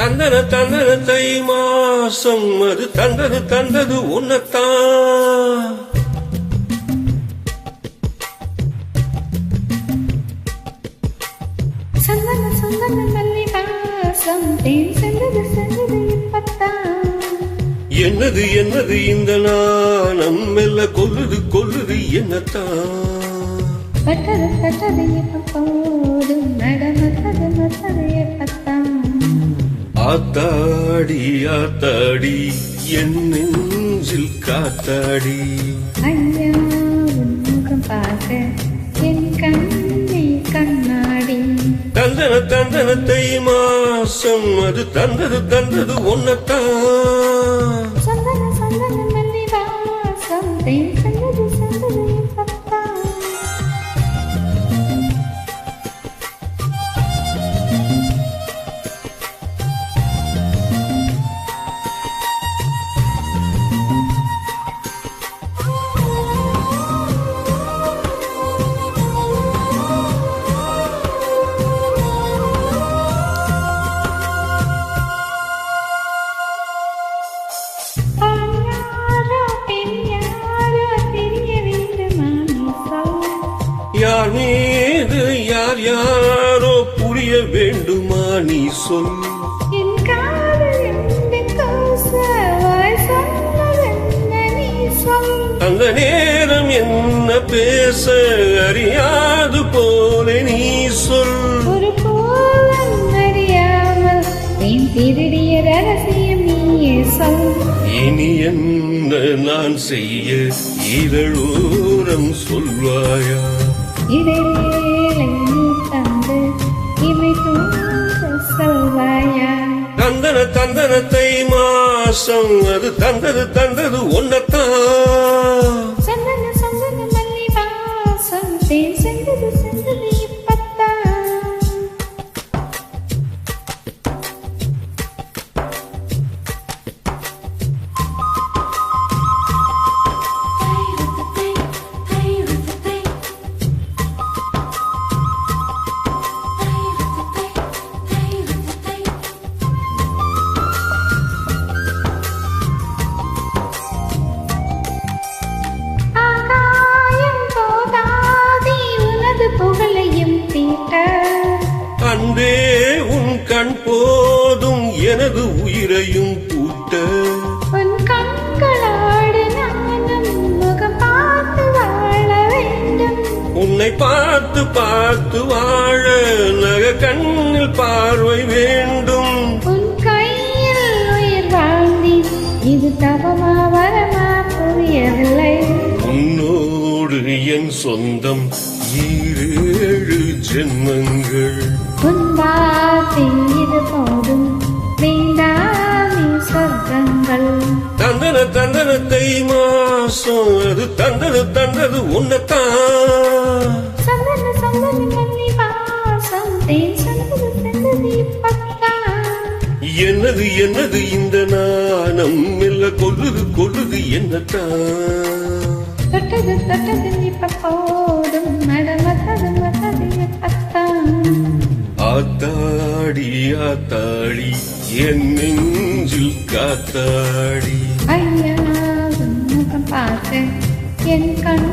தந்தன தந்தன தை மாசம் அது தந்தது உன்னத்தான். சந்தன சந்தன மல்லி வாசம் தேன் செந்தது இப்பத்தான். என்னது என்னது இந்த நாணம் மெல்ல கொல்லுது என்னத்தான். பட்டது இப்ப போதும் மத்தது எப்பத்தான். ஆத்தாடி ஆத்தாடி என் நெஞ்சில் காத்தாடி. ஐயா உன் முகம் பார்க்க என் கண்ணை கண்ணாடி. தந்தன தந்தன தை மாசம் அது தந்தது ஒன்னத்தான். சந்தன சந்தன மல்லி வாசம் தேன் செந்தது இப்பத்தான். யார் மீது யார் யாரோ புரிய வேண்டுமா நீ சொல். என் காதல் நீ சொல். அந்த நேரம் என்ன பேச அறியாது போல நீ சொல். ஒரு போலம் அறியாமல் என் திருடிய ரகசியம் நீயே சொல். இனி என்ன நான் செய்ய இதழோரம் சொல்வாயா. இடைவேளை நீ தந்து இவை தூங்க சொல்வாயா. தந்தன தந்தன தை மாசம் அது தந்தது ஒன்னத்தான். சந்தன சந்தன மல்லி வாசம் தேன் செந்தது இப்பத்தான். அன்பே உன் கண் போதும் எனது உயிரையும் பூட்ட. உன் கண்களோடு நானும் முகம் பார்த்து வாழ வேண்டும். உன்னை பார்த்து பார்த்து வாழ நக கண்ணில் பார்வை வேண்டும். உன் கையில் உயிர் வாழ்ந்தி இது தவமா வரமா புரியவில்லை. உன்னோடு என் சொந்தம் 7 ஜென்மங்கள். உன் வார்த்தை இது போதும் வேண்டாமே சொர்க்கங்கள். தந்தன தந்தன தை மாசம் அது தந்தது உன்னத்தான். சந்தன சந்தன மல்லி வாசம் தேன் செந்தது இப்பத்தான். என்னது என்னது இந்த நாணம் மெல்ல கொல்லுது என்னத்தான். தொட்டது இப்ப போதும் மத்தது எப்பத்தான். ஆத்தாடி ஆத்தாடி என் நெஞ்சில் காத்தாடி. ஐயா உன் முகம் பார்க்க என் கண்